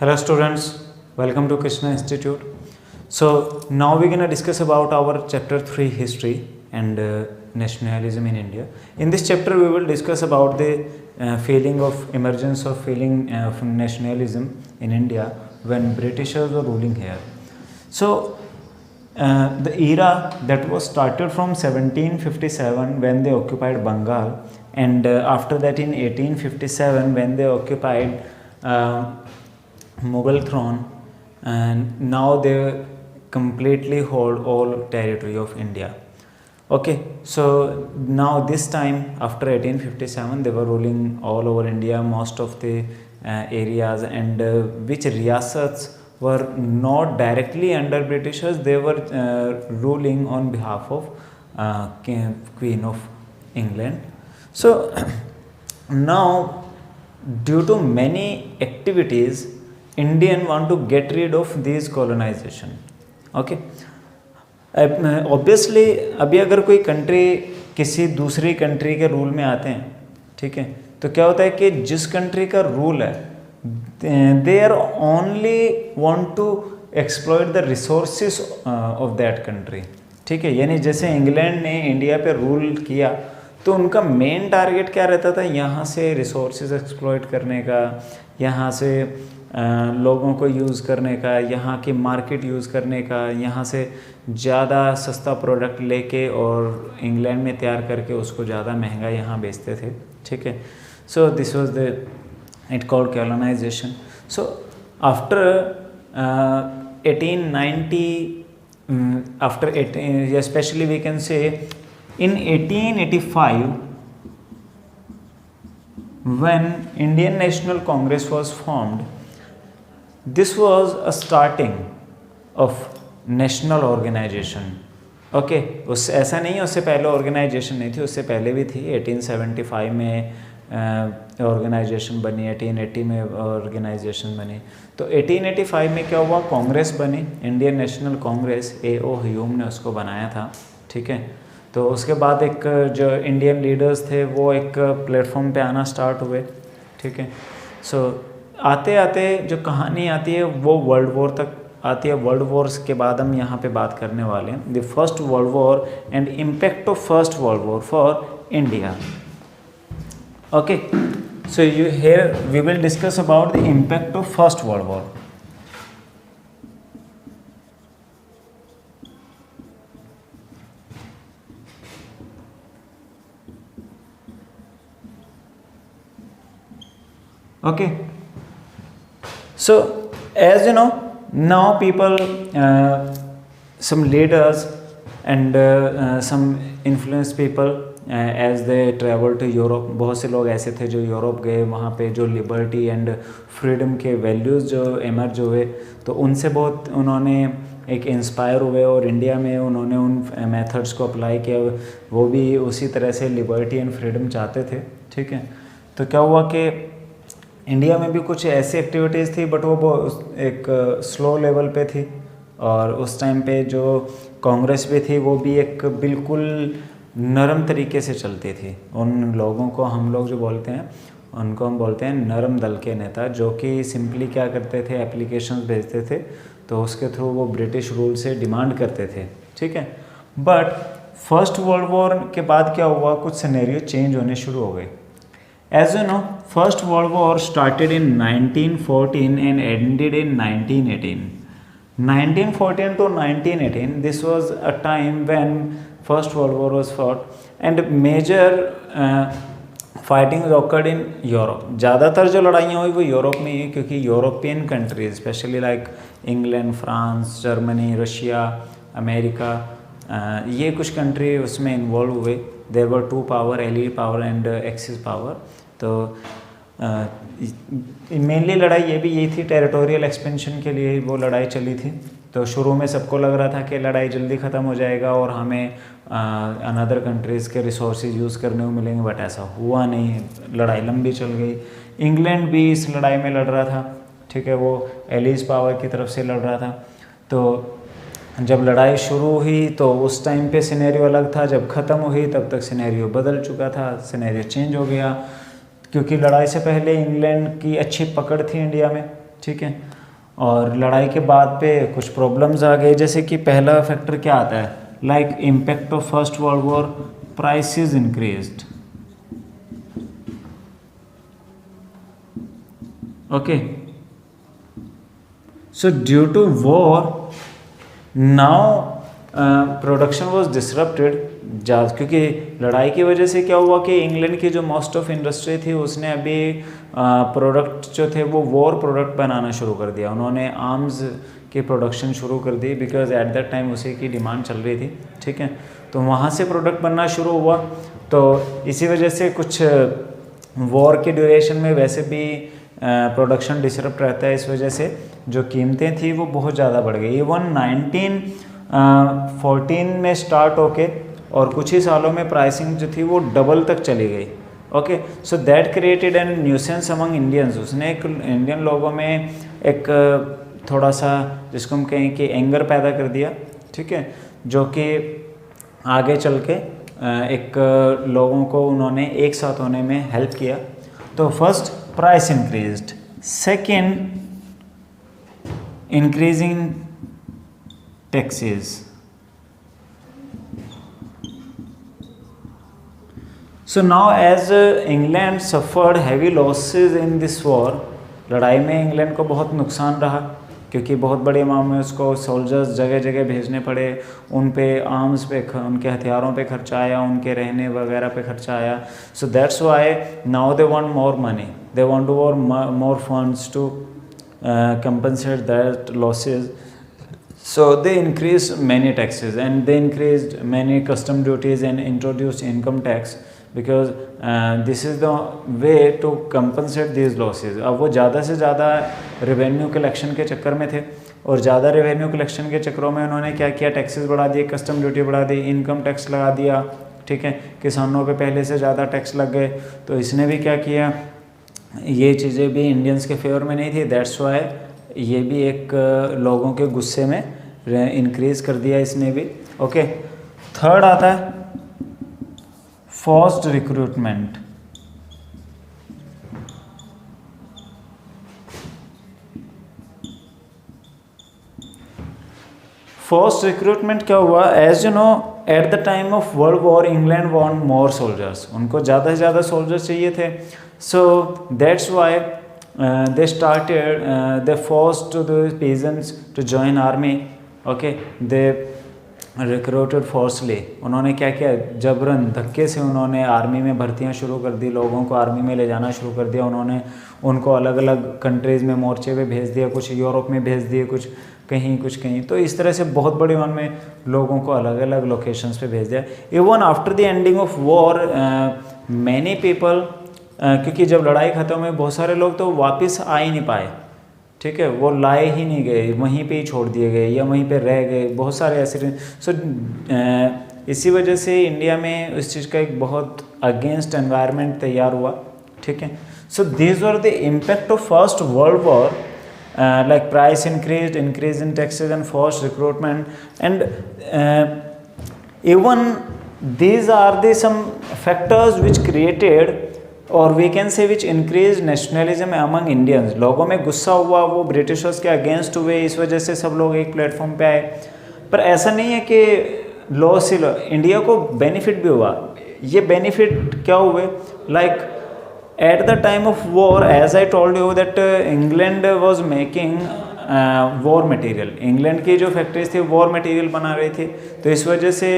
Hello students, welcome to Krishna Institute. So now we're going to discuss about our chapter 3 history and nationalism in India. In this chapter we will discuss about the feeling of emergence of feeling of nationalism in India when Britishers were ruling here. So the era that was started from 1757 when they occupied Bengal, and after that in 1857 when they occupied Mughal throne, and now they completely hold all territory of India. Okay, so now this time after 1857 they were ruling all over India, most of the areas, and which riyasats were not directly under Britishers, they were ruling on behalf of Queen of England. So now due to many activities, Indian want to get rid of these colonization. Okay, obviously अभी अगर कोई country किसी दूसरी country के rule में आते हैं, ठीक है, तो क्या होता है कि जिस कंट्री का रूल है they are only want to exploit the resources of that country. ठीक है, यानी जैसे इंग्लैंड ने इंडिया पे रूल किया तो उनका मेन टारगेट क्या रहता था, यहाँ से रिसोर्सेज एक्सप्लॉइट करने का, यहाँ से लोगों को यूज़ करने का, यहाँ की मार्केट यूज़ करने का, यहाँ से ज़्यादा सस्ता प्रोडक्ट लेके और इंग्लैंड में तैयार करके उसको ज़्यादा महंगा यहाँ बेचते थे. ठीक है, so this was the it called colonisation. So after 1890 after 18 especially we can say in 1885 when Indian National Congress was formed, this was a starting of national organization. Okay, उस ऐसा नहीं है उससे पहले ऑर्गेनाइजेशन नहीं थी, उससे पहले भी थी. 1875 में ऑर्गेनाइजेशन बनी, 1880 में ऑर्गेनाइजेशन बनी. तो 1885 में क्या हुआ, कांग्रेस बनी, Indian national Congress. A.O. Hume ने उसको बनाया था. ठीक है, तो उसके बाद एक जो इंडियन लीडर्स थे वो एक प्लेटफॉर्म पे आना स्टार्ट हुए. ठीक है, सो आते आते जो कहानी आती है वो वर्ल्ड वॉर तक आती है. वर्ल्ड वॉर्स के बाद हम यहाँ पे बात करने वाले हैं the first world war and impact of first world war for India. Okay, so you here we will discuss about the impact of first world war. Okay, so as you know, now people some leaders and some influenced people as they travel to Europe. बहुत से लोग ऐसे थे जो Europe गए, वहाँ पे जो लिबर्टी एंड फ्रीडम के वैल्यूज़ जो एमर्ज हुए तो उनसे बहुत उन्होंने एक इंस्पायर हुए और इंडिया में उन्होंने उन मेथड्स को अप्लाई किया. वो भी उसी तरह से लिबर्टी एंड फ्रीडम चाहते थे. ठीक है, तो क्या हुआ कि इंडिया में भी कुछ ऐसी एक्टिविटीज़ थी बट वो एक स्लो लेवल पे थी. और उस टाइम पे जो कांग्रेस भी थी वो भी एक बिल्कुल नरम तरीके से चलती थी. उन लोगों को हम लोग जो बोलते हैं उनको हम बोलते हैं नरम दल के नेता, जो कि सिंपली क्या करते थे, एप्लीकेशंस भेजते थे तो उसके थ्रू वो ब्रिटिश रूल से डिमांड करते थे. ठीक है, बट फर्स्ट वर्ल्ड वॉर के बाद क्या हुआ, कुछ सिनेरियो चेंज होने शुरू हो गए. As you know, First World War started in 1914 and ended in 1918. 1914 to 1918, this was a time when First World War was fought and major fighting occurred in Europe. ज़्यादातर जो लड़ाइयाँ हुई वो यूरोप में ही, क्योंकि European countries specially like England, France, Germany, Russia, America, ये कुछ कंट्री उसमें इन्वॉल्व हुए. There were two power, elite power and axis power. तो मेनली लड़ाई ये भी यही थी, टेरिटोरियल एक्सपेंशन के लिए वो लड़ाई चली थी. तो शुरू में सबको लग रहा था कि लड़ाई जल्दी ख़त्म हो जाएगा और हमें अनदर कंट्रीज़ के रिसोर्सेज यूज़ करने को मिलेंगे, बट ऐसा हुआ नहीं. लड़ाई लंबी चल गई. इंग्लैंड भी इस लड़ाई में लड़ रहा था. ठीक है, वो एलिज पावर की तरफ से लड़ रहा था. तो जब लड़ाई शुरू हुई तो उस टाइम पे सिनेरियो अलग था, जब ख़त्म हुई तब तक सिनेरियो बदल चुका था, सिनेरियो चेंज हो गया. क्योंकि लड़ाई से पहले इंग्लैंड की अच्छी पकड़ थी इंडिया में, ठीक है। और लड़ाई के बाद पे कुछ प्रॉब्लम्स आ गए, जैसे कि पहला फैक्टर क्या आता है, like impact of first world war, prices increased. Okay, so due to war now production was disrupted, क्योंकि लड़ाई की वजह से क्या हुआ कि इंग्लैंड की जो मोस्ट ऑफ इंडस्ट्री थी उसने अभी प्रोडक्ट जो थे वो वॉर प्रोडक्ट बनाना शुरू कर दिया। उन्होंने आर्म्स की प्रोडक्शन शुरू कर दी, बिकॉज एट दैट टाइम उसी की डिमांड चल रही थी, ठीक है। तो वहाँ से प्रोडक्ट बनना शुरू हुआ। तो इसी वजह से कुछ वॉर के ड्यूरेशन में वैसे भी प्रोडक्शन डिसरप्ट रहता है, इस वजह से जो कीमतें थी वो बहुत ज़्यादा बढ़ गई। इवन 1914 में स्टार्ट होके और कुछ ही सालों में प्राइसिंग जो थी वो डबल तक चली गई। Okay, so that created an nuisance among Indians. उसने एक इंडियन लोगों में एक थोड़ा सा जिसको हम कहें कि एंगर पैदा कर दिया, ठीक है, जो कि आगे चल के एक लोगों को उन्होंने एक साथ होने में हेल्प किया। तो first price increased, second increasing taxes. So now as England suffered heavy losses in this war, लड़ाई में इंग्लैंड को बहुत नुकसान रहा, क्योंकि बहुत बड़े अमाउंट में उसको सोल्जर्स जगह जगह भेजने पड़े, उन पे आर्म्स पे, उनके हथियारों पे खर्चा आया, उनके रहने वगैरह पे खर्चा आया। So that's why now they want more money, they want to more funds to compensate that losses. So they increased many taxes and they increased many custom duties and introduced income tax, because this is the way to compensate these losses. अब वो ज़्यादा से ज़्यादा revenue collection के चक्कर में थे, और ज़्यादा रेवेन्यू कलेक्शन के चक्करों में उन्होंने क्या किया, टैक्सेस बढ़ा दिए, कस्टम ड्यूटी बढ़ा दी, इनकम टैक्स लगा दिया, ठीक है। किसानों पे पहले से ज़्यादा टैक्स लग गए, तो इसने भी क्या किया, ये चीज़ें भी इंडियंस के फेवर में नहीं थी। दैट्स वाई ये भी एक लोगों के गुस्से में इंक्रीज़ कर दिया इसने भी। ओके, थर्ड आता है फोर्स्ड रिक्रूटमेंट। फोर्स्ड रिक्रूटमेंट क्या हुआ, as you know at the time of world war England want more soldiers, उनको ज़्यादा से ज़्यादा सोल्जर्स चाहिए थे। So that's why they started they forced the peasants to join army. Okay, they recruited forcefully. उन्होंने क्या किया, जबरन धक्के से उन्होंने आर्मी में भर्तियां शुरू कर दी, लोगों को आर्मी में ले जाना शुरू कर दिया। उन्होंने उनको अलग अलग कंट्रीज़ में मोर्चे पे भेज दिया, कुछ यूरोप में भेज दिए, कुछ कहीं। तो इस तरह से बहुत बड़ी वन में लोगों को अलग अलग लोकेशंस पे भेज दिया। Even after the ending of war many people, क्योंकि जब लड़ाई ख़त्म हुई बहुत सारे लोग तो वापस आ ही नहीं पाए, ठीक है, वो लाए ही नहीं गए, वहीं पे ही छोड़ दिए गए या वहीं पे रह गए, बहुत सारे ऐसे। सो इसी वजह से इंडिया में इस चीज़ का एक बहुत अगेंस्ट एनवायरनमेंट तैयार हुआ, ठीक है। So these were the impact of first world war, like price increase in taxes and forced recruitment, and even these are the some factors which created, or we can say which increased nationalism among Indians. लोगों में गुस्सा हुआ, वो Britishers के against हुए, इस वजह से सब लोग एक प्लेटफॉर्म पे आए। पर ऐसा नहीं है कि लॉस ही लॉस, इंडिया को बेनिफिट भी हुआ। ये बेनिफिट क्या हुए, like at the time of war, as I told you that England was making war material. England की जो फैक्ट्रीज थी वॉर मटेरियल बना रही थी, तो इस वजह से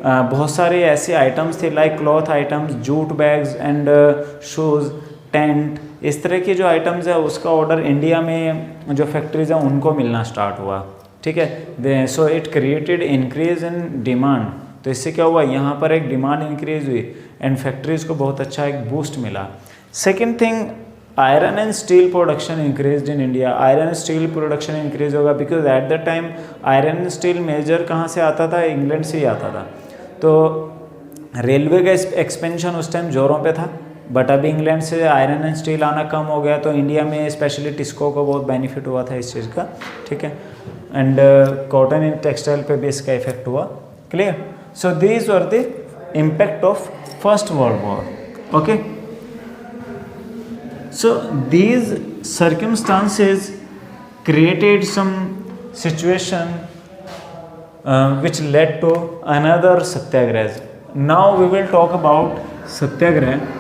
बहुत सारे ऐसे आइटम्स थे like cloth items, jute bags and shoes, tent, इस तरह की जो आइटम्स है उसका ऑर्डर इंडिया में जो फैक्ट्रीज हैं उनको मिलना स्टार्ट हुआ, ठीक है। So it created increase in demand. तो इससे क्या हुआ, यहाँ पर एक डिमांड इंक्रीज हुई एंड फैक्ट्रीज को बहुत अच्छा एक बूस्ट मिला। Second thing, iron and steel production increase in India. Iron and steel production increase होगा because at the time iron and steel major कहाँ से आता था, इंग्लैंड से ही आता था। तो रेलवे का एक्सपेंशन उस टाइम जोरों पे था, बट अभी इंग्लैंड से आयरन एंड स्टील आना कम हो गया, तो इंडिया में स्पेशली टिस्को को बहुत बेनिफिट हुआ था इस चीज़ का, ठीक है। एंड कॉटन एंड टेक्सटाइल पे भी इसका इफेक्ट हुआ। Clear? So these were the impact of first world war. Okay, so these circumstances created some situation which led to another satyagraha. Now we will talk about satyagraha.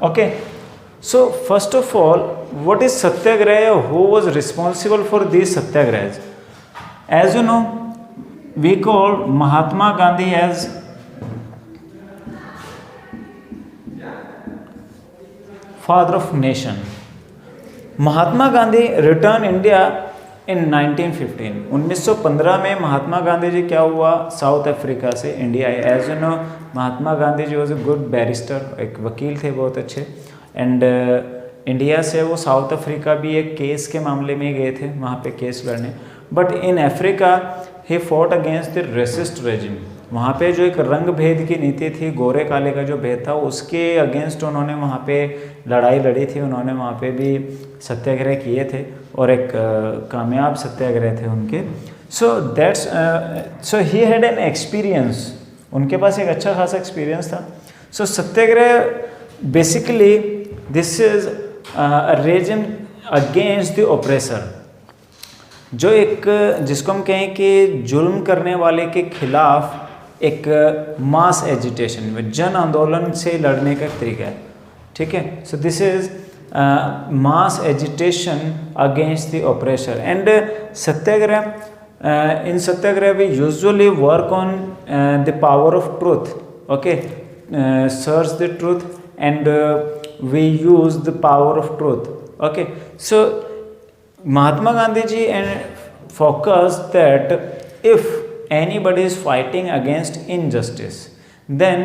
Okay, so first of all, what is satyagraha? Who was responsible for these satyagrahas? As you know, we call Mahatma Gandhi as father of nation. Mahatma Gandhi return India in 1915. 1915 में महात्मा गांधी जी क्या हुआ, South Africa से India आए. As you know, Mahatma Gandhi ji was a good barrister, एक वकील थे बहुत अच्छे. एंड इंडिया से वो साउथ अफ्रीका भी एक केस के मामले में गए थे, वहाँ पे केस लड़ने. But in Africa he fought against the racist regime. वहाँ पे जो एक रंग भेद की नीति थी, गोरे काले का जो भेद था, उसके अगेंस्ट उन्होंने वहाँ पे लड़ाई लड़ी थी. उन्होंने वहाँ पे भी सत्याग्रह किए थे और एक कामयाब सत्याग्रह थे उनके. So he had an experience. उनके पास एक अच्छा खासा एक्सपीरियंस था. So satyagraha basically this is regime against the oppressor. जो एक जिसको हम कहें कि जुल्म करने वाले के खिलाफ एक मास एजिटेशन में, जन आंदोलन से लड़ने का तरीका है. ठीक है. So this is mass agitation against the oppressor. And satyagraha, in satyagraha we usually work on the power of truth. Okay, search the truth and we use the power of truth. Okay, so Mahatma Gandhi ji focused that if anybody is fighting against injustice, then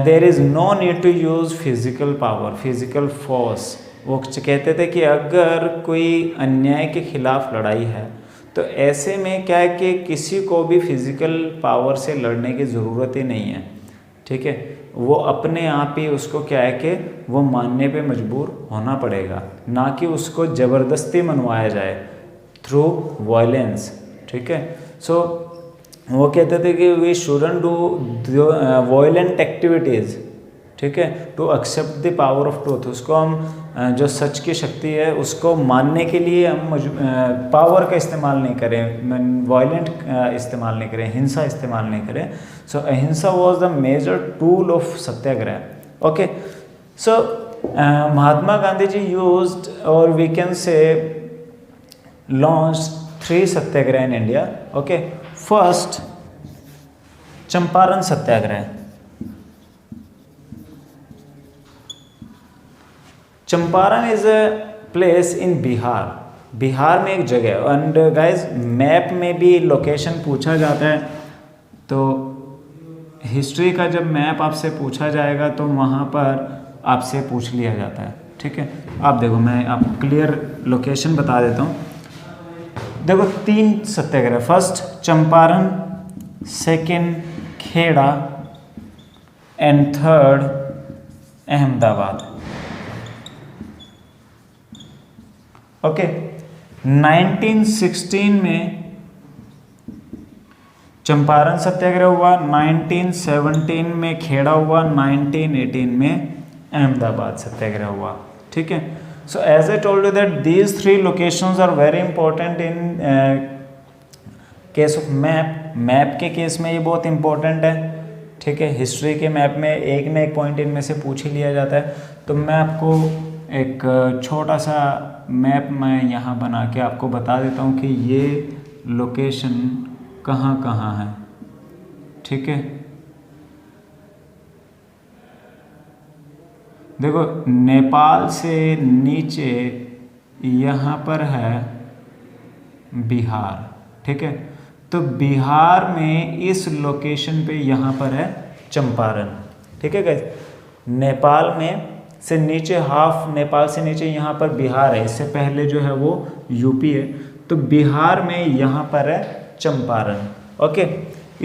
there is no need to use physical power, physical force. वो कहते थे कि अगर कोई अन्याय के खिलाफ लड़ाई है तो ऐसे में क्या है कि किसी को भी फिजिकल पावर से लड़ने की ज़रूरत ही नहीं है. ठीक है. वो अपने आप ही उसको क्या है कि वो मानने पे मजबूर होना पड़ेगा, ना कि उसको ज़बरदस्ती मनवाया जाए थ्रू वायलेंस. ठीक है. सो वो कहते थे कि we shouldn't do violent activities. ठीक है, to accept the power of truth. उसको हम जो सच की शक्ति है उसको मानने के लिए हम पावर का इस्तेमाल नहीं करें, वायलेंट इस्तेमाल नहीं करें, हिंसा इस्तेमाल नहीं करें. So ahimsa was the major tool of satyagraha. Okay, so Mahatma Gandhi ji used और we can say launch 3 satyagraha in India. Okay, first Champaran satyagraha. Champaran is a place in Bihar. Bihar में एक जगह. एंड गाइज, मैप में भी लोकेशन पूछा जाता है, तो हिस्ट्री का जब मैप आपसे पूछा जाएगा तो वहाँ पर आपसे पूछ लिया जाता है. ठीक है. आप देखो, मैं आपको क्लियर लोकेशन बता देता हूँ. देखो, 3 satyagraha. First Champaran, second Kheda and third Ahmedabad. Okay, 1916 में चंपारण सत्याग्रह हुआ, 1917 में खेड़ा हुआ, 1918 में अहमदाबाद सत्याग्रह हुआ. ठीक है. So as I told you that these 3 locations are very important in case of map. Map के केस में ये बहुत इंपॉर्टेंट है. ठीक है. हिस्ट्री के मैप में एक न एक पॉइंट इनमें से पूछ ही लिया जाता है. तो मैं आपको एक छोटा सा मैप मैं यहाँ बना के आपको बता देता हूँ कि ये लोकेशन कहाँ कहाँ है. ठीक है. देखो, नेपाल से नीचे यहाँ पर है बिहार. ठीक है. तो बिहार में इस लोकेशन पे यहाँ पर है चंपारण. ठीक है गाइस. नेपाल में से नीचे हाफ, नेपाल से नीचे यहाँ पर बिहार है. इससे पहले जो है वो यूपी है. तो बिहार में यहाँ पर है चंपारण. ओके.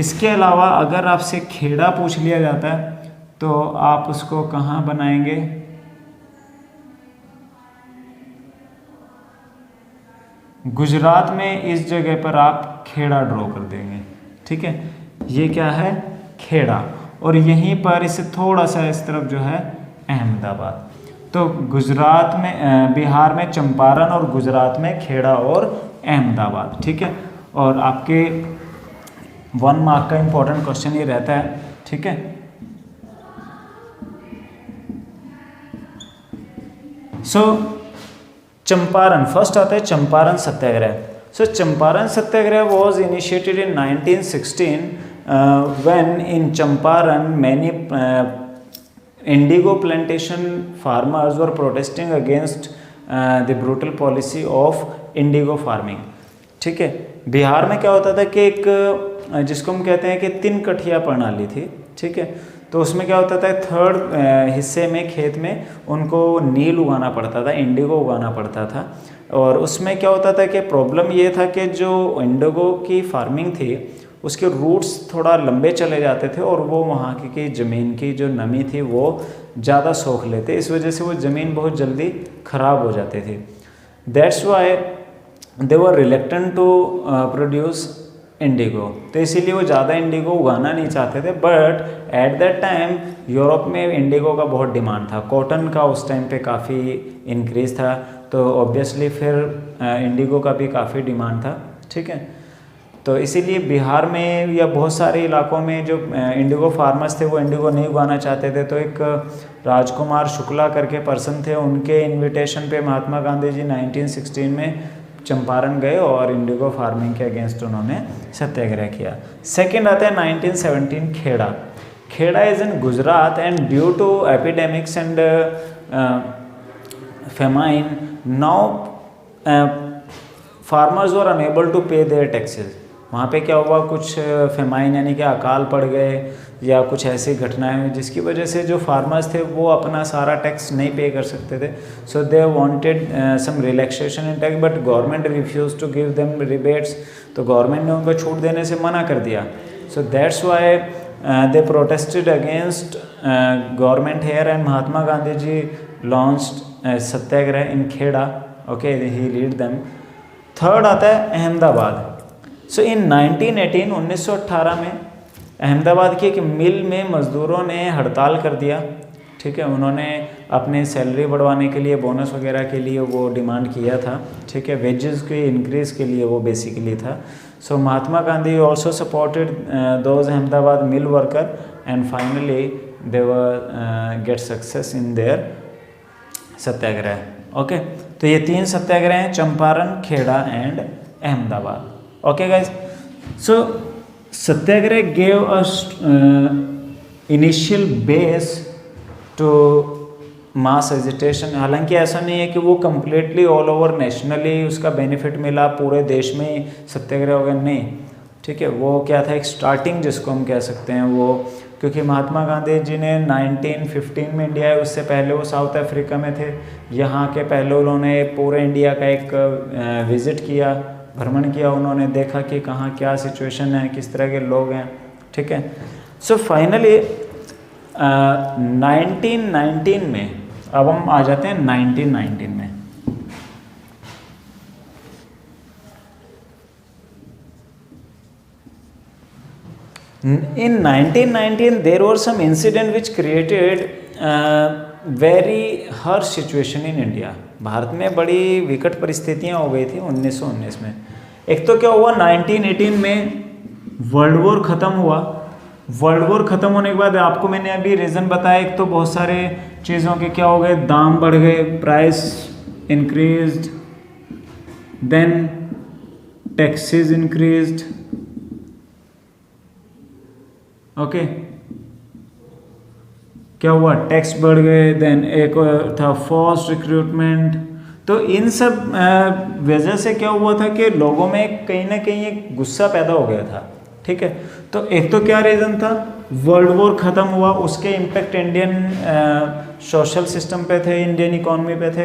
इसके अलावा अगर आपसे खेड़ा पूछ लिया जाता है तो आप उसको कहाँ बनाएंगे? गुजरात में इस जगह पर आप खेड़ा ड्रॉ कर देंगे. ठीक है. ये क्या है? खेड़ा. और यहीं पर इससे थोड़ा सा इस तरफ जो है अहमदाबाद। तो गुजरात में बिहार में चंपारण और गुजरात में खेड़ा और अहमदाबाद, ठीक है। और आपके 1 मार्क का इंपॉर्टेंट क्वेश्चन ये रहता है, ठीक है। सो चंपारण, फर्स्ट आता है Champaran satyagraha. So Champaran satyagraha was initiated in 1916 when in Champaran many indigo plantation farmers were protesting against the brutal policy of indigo farming, ठीक है। बिहार में क्या होता था कि एक जिसको हम कहते हैं कि 3 कठिया प्रणाली थी, ठीक है। तो उसमें क्या होता था, 3rd हिस्से में खेत में उनको नील उगाना पड़ता था, इंडिगो उगाना पड़ता था। और उसमें क्या होता था कि प्रॉब्लम ये था कि जो इंडिगो की फार्मिंग थी उसके रूट्स थोड़ा लंबे चले जाते थे और वो वहाँ की ज़मीन की जो नमी थी वो ज़्यादा सोख लेते, इस वजह से वो ज़मीन बहुत जल्दी ख़राब हो जाती थी। That's why they were reluctant to produce indigo, तो इसीलिए वो ज़्यादा इंडिगो उगाना नहीं चाहते थे। But at that time Europe में इंडिगो का बहुत डिमांड था, कॉटन का उस टाइम पे काफ़ी इंक्रीज़ था, तो ऑब्वियसली फिर इंडिगो का भी काफ़ी डिमांड था, ठीक है। तो इसीलिए बिहार में या बहुत सारे इलाकों में जो इंडिगो फार्मर्स थे वो इंडिगो नहीं उगाना चाहते थे। तो एक राजकुमार शुक्ला करके पर्सन थे, उनके इनविटेशन पे महात्मा गांधी जी 1916 में चंपारण गए और इंडिगो फार्मिंग के अगेंस्ट उन्होंने सत्याग्रह किया। सेकेंड आता है 1917 Kheda. Kheda is in Gujarat and due to epidemics and famine now farmers were unable to pay their taxes. वहाँ पे क्या हुआ, कुछ फेमाइन यानी कि अकाल पड़ गए या कुछ ऐसी घटनाएं हुई जिसकी वजह से जो फार्मर्स थे वो अपना सारा टैक्स नहीं पे कर सकते थे। So they wanted some relaxation in tax but government refuse to give them rebates, तो गवर्नमेंट ने उनको छूट देने से मना कर दिया। So that's why they protested against government here and Mahatma Gandhi ji launched satyagraha in Kheda, okay, he lead them. Third आता है अहमदाबाद। सो इन 1918 1918 में अहमदाबाद की एक मिल में मज़दूरों ने हड़ताल कर दिया, ठीक है। उन्होंने अपने सैलरी बढ़वाने के लिए, बोनस वगैरह के लिए वो डिमांड किया था, ठीक है। वेजेस के इंक्रीज़ के लिए वो बेसिकली था। So Mahatma Gandhi also supported those Ahmedabad mill worker and finally they were get success in their satyagraha, okay. तो ये 3 सत्याग्रह हैं, Champaran, Kheda and Ahmedabad, okay guys. So satyagraha gave us initial base to mass agitation. हालांकि ऐसा नहीं है कि वो कम्प्लीटली ऑल ओवर नेशनली उसका बेनिफिट मिला, पूरे देश में ही सत्याग्रह हो गया, नहीं, ठीक है। वो क्या था, एक स्टार्टिंग जिसको हम कह सकते हैं वो, क्योंकि महात्मा गांधी जी ने 1915 में इंडिया आए, उससे पहले वो साउथ अफ्रीका में थे। यहाँ के पहले उन्होंने पूरे इंडिया का एक विज़िट किया, भ्रमण किया, उन्होंने देखा कि कहाँ क्या सिचुएशन है, किस तरह के लोग हैं, ठीक है। सो फाइनली 1919 में, अब हम आ जाते हैं 1919 में। In 1919 there was some incident which created very harsh situation in India। Bharat में बड़ी विकट परिस्थितियां हो गई थी 1919 में। एक तो क्या हुआ, 1918 में वर्ल्ड वॉर ख़त्म हुआ। वर्ल्ड वॉर ख़त्म होने के बाद आपको मैंने अभी रीज़न बताया, एक तो बहुत सारे चीज़ों के क्या हो गए, दाम बढ़ गए, price increased, then taxes increased, okay. क्या हुआ, टैक्स बढ़ गए, देन एक था फोर्स्ड रिक्रूटमेंट। तो इन सब वजह से क्या हुआ था कि लोगों में कहीं ना कहीं एक गुस्सा पैदा हो गया था, ठीक है। तो एक तो क्या रीज़न था, वर्ल्ड वॉर ख़त्म हुआ, उसके इम्पेक्ट इंडियन सोशल सिस्टम पे थे, इंडियन इकोनॉमी पे थे,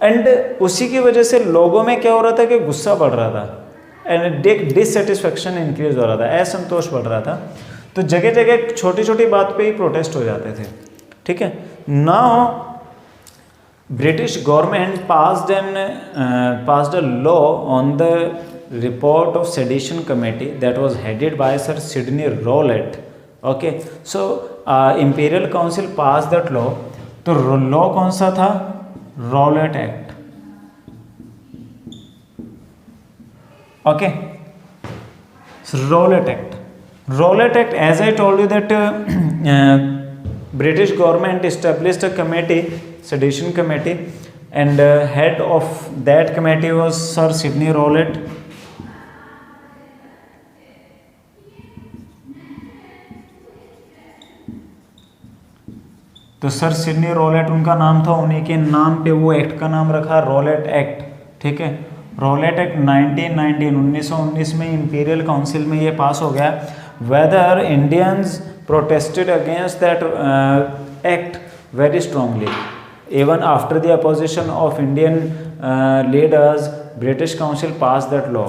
एंड उसी की वजह से लोगों में क्या हो रहा था कि गुस्सा बढ़ रहा था एंड डिससेटिस्फेक्शन इंक्रीज हो रहा था, असंतोष बढ़ रहा था। तो जगह जगह छोटी छोटी बात पे ही प्रोटेस्ट हो जाते थे, ठीक है। Now British government passed a law on the report of sedition committee that was headed by Sir Sidney Rowlatt, okay, so imperial council pass that law. तो लॉ कौन सा था? Rowlatt Act. Okay, Rowlatt Act. Rowlatt Act, as I told you that British government established a committee, sedition committee, and head of that committee was Sir Sidney Rowlatt. तो sir Sydney Rowlatt उनका नाम था, उन्हीं के नाम पे वो act का नाम रखा रॉलेट एक्ट। ठीक है, रॉलेट एक्ट 1919 में इंपीरियल काउंसिल में ये पास हो गया। Whether Indians protested against that act very strongly. Even after the opposition of Indian leaders, British Council passed that law.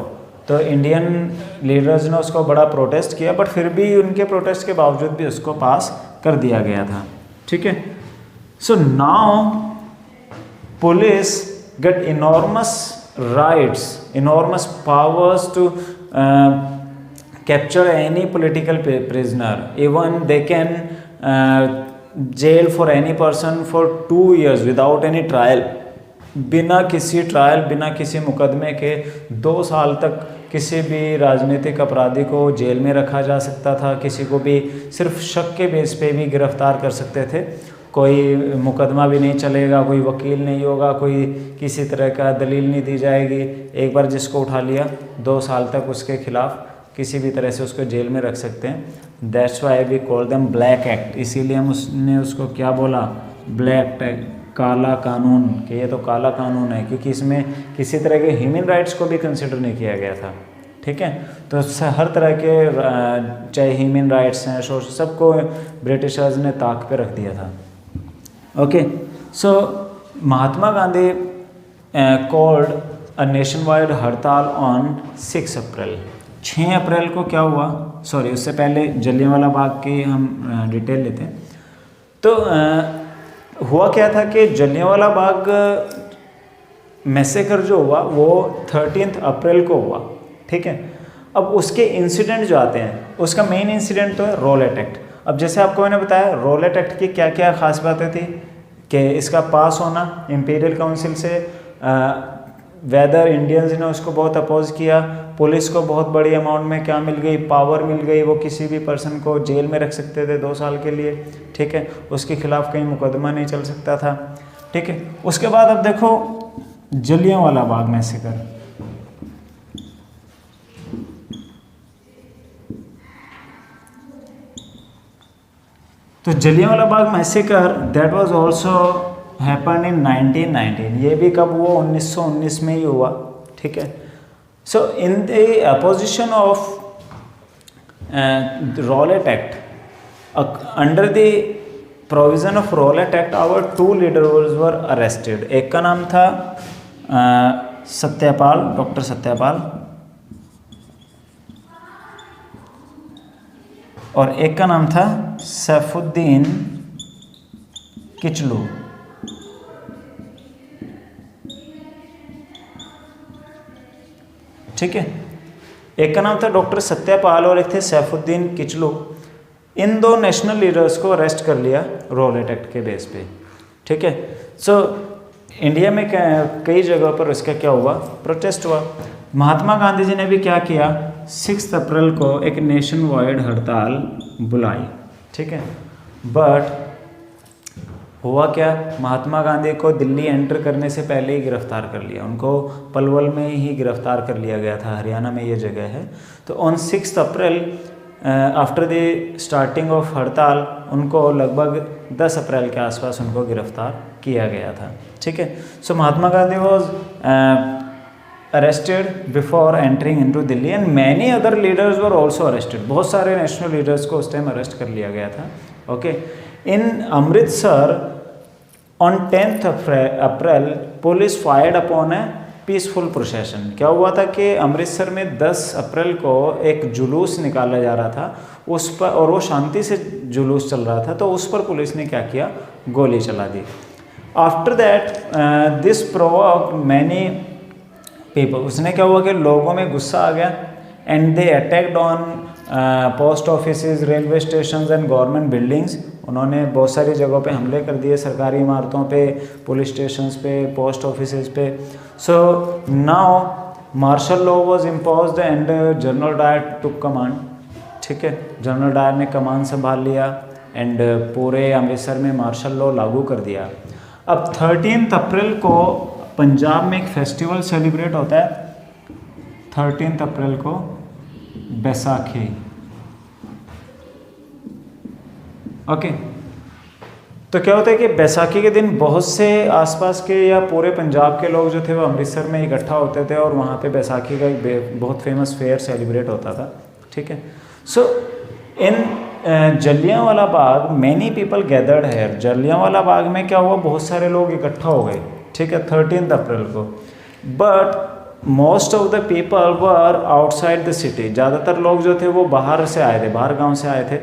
तो इंडियन लीडर्स ने उसको बड़ा प्रोटेस्ट किया, बट फिर भी उनके प्रोटेस्ट के बावजूद भी उसको पास कर दिया गया था। ठीक है, so now police get enormous rights, enormous powers to capture any political prisoner. Even they can jail for any person for 2 years without any trial. बिना किसी ट्रायल, बिना किसी मुकदमे के 2 साल तक किसी भी राजनीतिक अपराधी को जेल में रखा जा सकता था। किसी को भी सिर्फ शक के बेस पे भी गिरफ्तार कर सकते थे। कोई मुकदमा भी नहीं चलेगा, कोई वकील नहीं होगा, कोई किसी तरह का दलील नहीं दी जाएगी। एक बार जिसको उठा लिया 2 साल तक उसके खिलाफ किसी भी तरह से उसको जेल में रख सकते हैं। That's why we call them black act. इसीलिए हम उसने उसको क्या बोला? ब्लैक एक्ट, काला कानून, कि ये तो काला कानून है, क्योंकि इसमें किसी तरह के ह्यूमन राइट्स को भी कंसिडर नहीं किया गया था। ठीक है, तो हर तरह के चाहे ह्यूमन राइट्स हैं, सबको ब्रिटिशर्स ने ताक पे रख दिया था। Okay, so Mahatma Gandhi called a nation wide हड़ताल ऑन 6 अप्रैल। 6 अप्रैल को क्या हुआ? सॉरी, उससे पहले जलियांवाला बाग की हम डिटेल लेते हैं। तो हुआ क्या था कि जलियांवाला बाग मैसेकर जो हुआ वो 13 अप्रैल को हुआ। ठीक है, अब उसके इंसिडेंट जो आते हैं, उसका मेन इंसिडेंट तो है रॉलेट एक्ट। अब जैसे आपको मैंने बताया रॉलेट एक्ट की क्या क्या खास बातें थी कि इसका पास होना इंपीरियल काउंसिल से, वेदर इंडियंस ने उसको बहुत अपोज किया, पुलिस को बहुत बड़ी अमाउंट में क्या मिल गई? पावर मिल गई, वो किसी भी पर्सन को जेल में रख सकते थे 2 साल के लिए। ठीक है, उसके खिलाफ कहीं मुकदमा नहीं चल सकता था। ठीक है, उसके बाद अब देखो जलियांवाला बाग मैसेकर। तो Jallianwala Bagh massacre that was also happen in 1919। ये भी कब हुआ? 1919 में ही हुआ। ठीक है, so in the opposition of Rowlatt Act, under the provision of Rowlatt Act our 2 leaders were arrested. एक का नाम था सत्यपाल, डॉक्टर सत्यपाल, और एक का नाम था सैफुद्दीन किचलू। ठीक है, एक का नाम था डॉक्टर सत्यपाल और एक थे सैफुद्दीन किचलू। इन 2 नेशनल लीडर्स को अरेस्ट कर लिया रॉलेट एक्ट के बेस पे। ठीक है, सो इंडिया में कई जगहों पर इसका क्या हुआ? प्रोटेस्ट हुआ। महात्मा गांधी जी ने भी क्या किया? 6 अप्रैल को एक नेशन वाइड हड़ताल बुलाई। ठीक है, बट हुआ क्या? महात्मा गांधी को दिल्ली एंटर करने से पहले ही गिरफ्तार कर लिया। उनको पलवल में ही गिरफ्तार कर लिया गया था, हरियाणा में ये जगह है। तो on 6 April after the starting of हड़ताल उनको लगभग 10 अप्रैल के आसपास उनको गिरफ्तार किया गया था। ठीक है, so Mahatma Gandhi was arrested before entering into Delhi and many other leaders were also arrested. बहुत सारे नेशनल लीडर्स को उस टाइम अरेस्ट कर लिया गया था। Okay, in Amritsar on 10th April police fired upon a peaceful procession. क्या हुआ था कि अमृतसर में 10 अप्रैल को एक जुलूस निकाला जा रहा था उस पर, और वो शांति से जुलूस चल रहा था, तो उस पर पुलिस ने क्या किया? गोली चला दी। After that this provoked many people. उसने क्या हुआ कि लोगों में गुस्सा आ गया and they attacked on post offices, railway station and government buildings, उन्होंने बहुत सारी जगहों पे हमले कर दिए, सरकारी इमारतों पे, पुलिस स्टेशंस पे, पोस्ट ऑफिसेज पे। So now martial law was imposed and General Dyer took command. ठीक है, जनरल डायर ने कमान संभाल लिया एंड पूरे अमृतसर में मार्शल लॉ लागू कर दिया। अब 13 अप्रैल को पंजाब में एक फेस्टिवल सेलिब्रेट होता है, 13 अप्रैल को बैसाखी। ओके, तो क्या होता है कि बैसाखी के दिन बहुत से आसपास के या पूरे पंजाब के लोग जो थे वो अमृतसर में इकट्ठा होते थे और वहाँ पे बैसाखी का एक बहुत फेमस फेयर सेलिब्रेट होता था। ठीक है, सो इन Jallianwala Bagh many people gathered है। जलियांवाला बाग में क्या हुआ, बहुत सारे लोग इकट्ठा हो गए। ठीक है, 13 अप्रैल को, but most of the people were outside the city. ज़्यादातर लोग जो थे वो बाहर से आए थे, बाहर गांव से आए थे,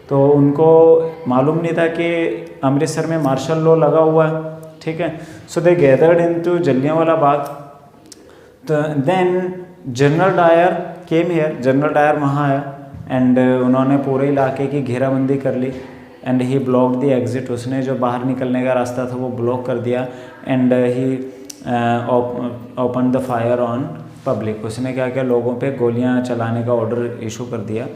तो उनको मालूम नहीं था कि अमृतसर में मार्शल लॉ लगा हुआ है। ठीक है, so they gathered into Jallianwala Bagh. तो then General Dyer came here, General Dyer वहाँ आया एंड उन्होंने पूरे इलाके की घेराबंदी कर ली and he block the exit. उसने जो बाहर निकलने का रास्ता था वो ब्लॉक कर दिया and he open the fire on public. उसने क्या किया, लोगों पे गोलियां चलाने का ऑर्डर इशू कर दिया।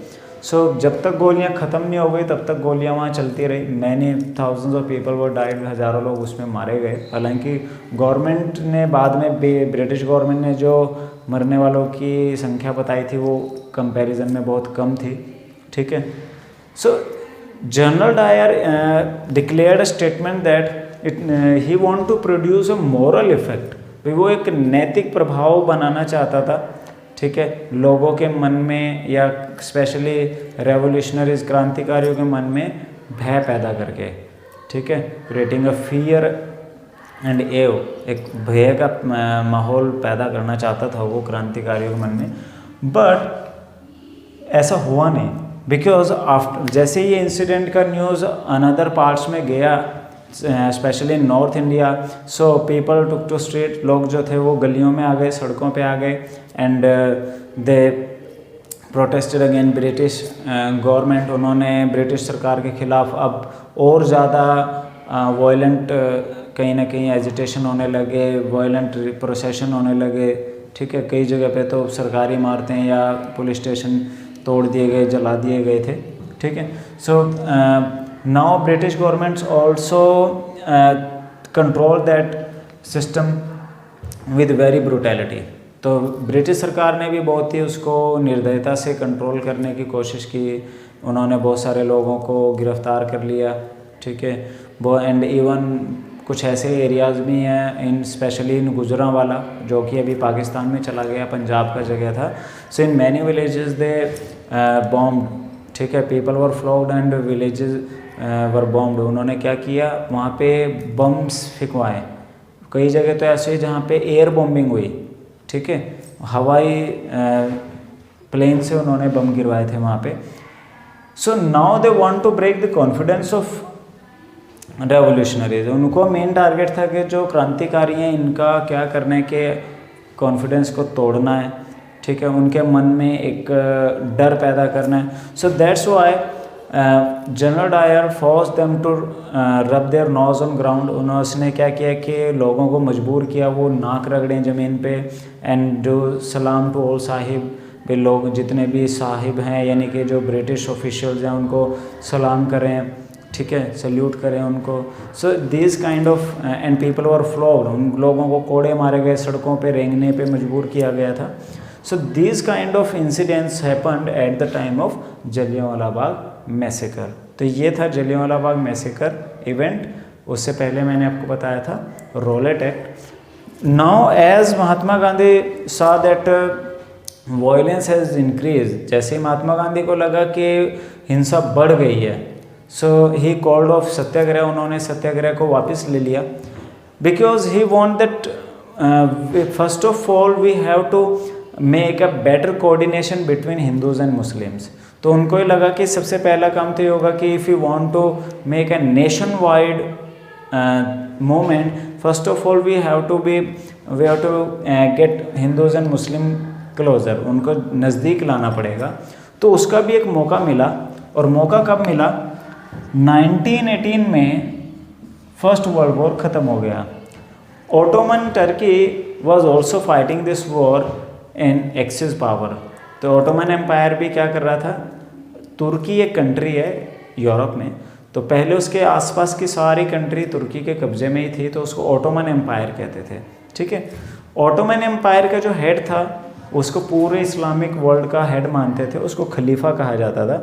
सो जब तक गोलियां ख़त्म नहीं हो गई तब तक गोलियां वहाँ चलती रही। मैनी थाउजेंड्स ऑफ पीपल वो डाइड, हज़ारों लोग उसमें मारे गए। हालांकि गवर्नमेंट ने बाद में, ब्रिटिश गवर्नमेंट ने जो मरने वालों की संख्या बताई थी वो कंपैरिजन में बहुत कम थी। ठीक है, so General Dyer declared a statement that he want to produce a moral effect. वो एक नैतिक प्रभाव बनाना चाहता था। ठीक है, लोगों के मन में या स्पेशली रेवोल्यूशनरीज, क्रांतिकारियों के मन में भय पैदा करके। ठीक है, क्रिएटिंग अ फियर एंड एव, एक भय का माहौल पैदा करना चाहता था वो क्रांतिकारियों के मन में। बट ऐसा हुआ नहीं, बिकॉज आफ्टर जैसे ये इंसिडेंट का न्यूज़ अनदर पार्ट्स में गया, specially in north India, so people took to street, लोग जो थे वो गलियों में आ गए, सड़कों पे आ गए and they protested again British government. उन्होंने ब्रिटिश सरकार के खिलाफ अब और ज़्यादा वायलेंट कहीं ना कहीं एजिटेशन होने लगे, वायलेंट प्रोसेशन होने लगे। ठीक है, कई जगह पे तो सरकारी इमारतें या पुलिस स्टेशन तोड़ दिए गए, जला दिए गए थे। ठीक है, so now British governments also control that system with very brutality. तो ब्रिटिश सरकार ने भी बहुत ही उसको निर्दयता से कंट्रोल करने की कोशिश की। उन्होंने बहुत सारे लोगों को गिरफ्तार कर लिया। ठीक है, वो एंड इवन कुछ ऐसे एरियाज़ भी हैं इन स्पेशली इन गुजरांवाला, जो कि अभी पाकिस्तान में चला गया, पंजाब का जगह था। So in many villages they bomb. ठीक है, people were flogged and villages were bombed. उन्होंने क्या किया, वहाँ पे बम्स फिकवाए। कई जगह तो ऐसे जहाँ पे एयर बॉम्बिंग हुई। ठीक है, हवाई प्लेन से उन्होंने बम गिरवाए थे वहाँ पे। So now they want to break the confidence of revolutionaries. उनको मेन टारगेट था कि जो क्रांतिकारी हैं इनका क्या करने के कॉन्फिडेंस को तोड़ना है। ठीक है, उनके मन में एक डर पैदा करना है। So that's why General Dyer force them to rub their noses on ground. उन्होंने क्या किया कि लोगों को मजबूर किया वो नाक रगड़ें ज़मीन पे एंड डू सलाम टू ऑल साहिब। पे लोग जितने भी साहिब हैं यानी कि जो ब्रिटिश ऑफिशियल्स हैं उनको सलाम करें। ठीक है, सल्यूट करें उनको। So this kind of and people were flogged. उन लोगों को कोड़े मारे गए, सड़कों पे रेंगने पे मजबूर किया गया था। सो this kind of incidents happened at the time of Jallianwala Bagh massacre. तो ये था जलियांवाला बाग मैसेकर इवेंट। उससे पहले मैंने आपको बताया था Rowlatt act. Now as Mahatma Gandhi saw that violence has increase, जैसे ही महात्मा गांधी को लगा कि हिंसा बढ़ गई है, सो ही कॉल्ड ऑफ सत्याग्रह। उन्होंने सत्याग्रह को वापस ले लिया because he want that first of all we have to make a better coordination between Hindus and Muslims. तो उनको ही लगा कि सबसे पहला काम तो ये होगा कि if you want to make a nationwide movement, first of all we have to get Hindus and Muslim closer, उनको नज़दीक लाना पड़ेगा। तो उसका भी एक मौका मिला। और मौका कब मिला? 1918 में फर्स्ट वर्ल्ड वॉर ख़त्म हो गया। Ottoman Turkey was also fighting this war in axis power. तो ओटोमन एम्पायर भी क्या कर रहा था? तुर्की एक कंट्री है यूरोप में, तो पहले उसके आसपास की सारी कंट्री तुर्की के कब्जे में ही थी, तो उसको ओटोमन एम्पायर कहते थे। ठीक है, ओटोमन एम्पायर का जो हेड था उसको पूरे इस्लामिक वर्ल्ड का हेड मानते थे, उसको खलीफा कहा जाता था।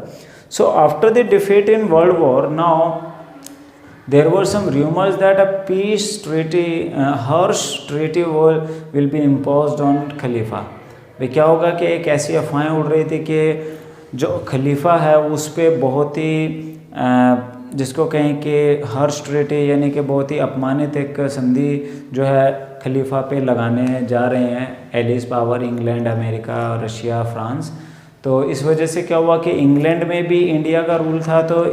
So after the defeat in world war, now there were some rumours that a peace treaty, harsh treaty will be imposed on Khalifa. वे क्या होगा कि एक ऐसी अफवाहें उड़ रही थी कि जो खलीफा है उस पर बहुत ही जिसको कहें कि हर्श ट्रीटी यानी कि बहुत ही अपमानित एक संधि जो है खलीफा पे लगाने जा रहे हैं allies power, England, America, Russia, France. तो इस वजह से क्या हुआ कि इंग्लैंड में भी इंडिया का रूल था, तो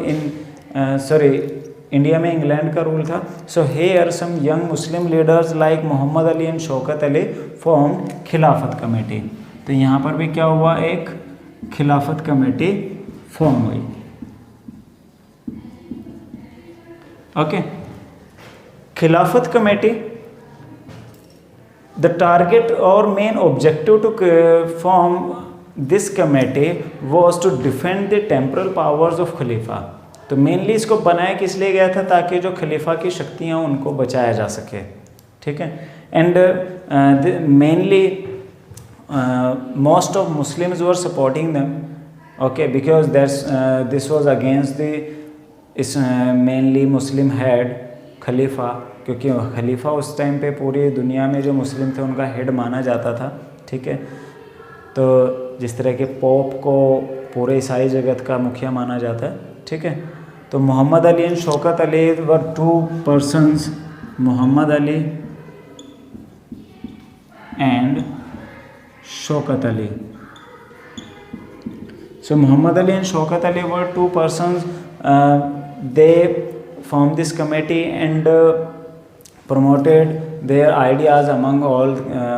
इंडिया में इंग्लैंड का रूल था। So here some young Muslim leaders like Mohammad Ali and Shaukat Ali form Khilafat committee. तो यहाँ पर भी क्या हुआ, एक खिलाफत कमेटी फॉर्म हुई। Okay, Khilafat committee, the target और main objective to form this committee was to defend the temporal powers of Khalifa. तो मेनली इसको बनाया किस लिए गया था? ताकि जो खलीफा की शक्तियाँ उनको बचाया जा सके। ठीक है, and mainly most of Muslims were supporting them, okay, because this was against the mainly Muslim head खलीफा, क्योंकि खलीफा उस टाइम पे पूरी दुनिया में जो मुस्लिम थे उनका हेड माना जाता था। ठीक है, तो जिस तरह के पोप को पूरे ईसाई जगत का मुखिया माना जाता है। ठीक है, तो Mohammad Ali and Shaukat Ali were two persons, Mohammad Ali and Shaukat Ali. So Muhammad Ali and Shaukat Ali were two persons. They formed this committee and promoted their ideas among all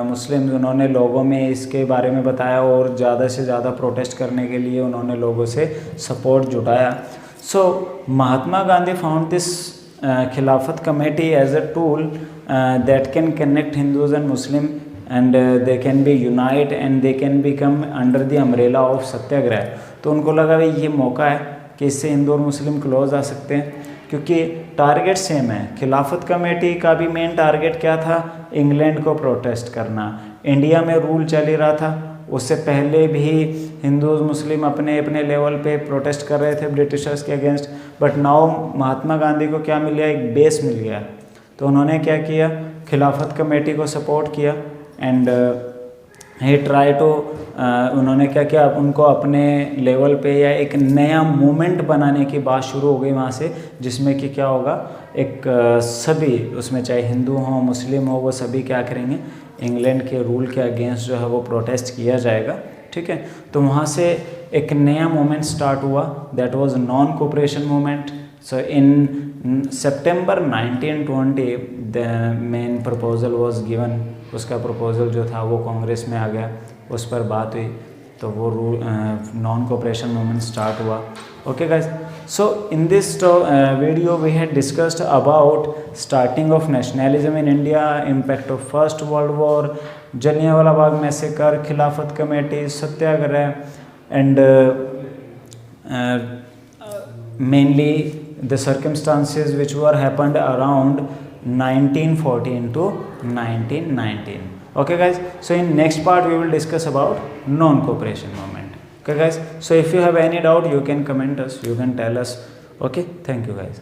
Muslims. उन्होंने लोगों में इसके बारे में बताया और ज़्यादा से ज़्यादा प्रोटेस्ट करने के लिए उन्होंने लोगों से सपोर्ट जुटाया। So Mahatma Gandhi found this Khilafat committee as a tool that can connect Hindus and Muslim and they can be unite and they can become under the umbrella of सत्याग्रह। तो उनको लगा भाई ये मौका है कि इससे हिंदू और मुस्लिम क्लोज आ सकते हैं, क्योंकि टारगेट सेम है। खिलाफत कमेटी का भी मेन टारगेट क्या था? इंग्लैंड को प्रोटेस्ट करना। इंडिया में रूल चल ही रहा था, उससे पहले भी हिंदू मुस्लिम अपने अपने लेवल पे प्रोटेस्ट कर रहे थे ब्रिटिशर्स के against, but now Mahatma Gandhi को क्या मिल गया? एक बेस मिल गया। तो उन्होंने क्या किया? खिलाफत कमेटी को सपोर्ट किया एंड ही ट्राई टू, उन्होंने क्या किया? उनको अपने लेवल पे या एक नया मूवमेंट बनाने की बात शुरू हो गई वहाँ से, जिसमें कि क्या होगा, एक सभी उसमें चाहे हिंदू हो मुस्लिम हो वो सभी क्या करेंगे? इंग्लैंड के रूल के अगेंस्ट जो है वो प्रोटेस्ट किया जाएगा। ठीक है, तो वहाँ से एक नया मूवमेंट स्टार्ट हुआ, that was non cooperation movement. So in September 1920 the main proposal was given. उसका प्रपोजल जो था वो कांग्रेस में आ गया, उस पर बात हुई, तो वो rule non cooperation movement start हुआ। Okay guys, so in this video we had discussed about starting of nationalism in India, impact of first world war, Jallianwala Bagh massacre, Khilafat committee, satyagraha and mainly the circumstances which were happened around 1914 to 1919. Okay guys, so in next part we will discuss about non-cooperation movement. Okay guys, so if you have any doubt you can comment us, you can tell us. Okay, thank you guys.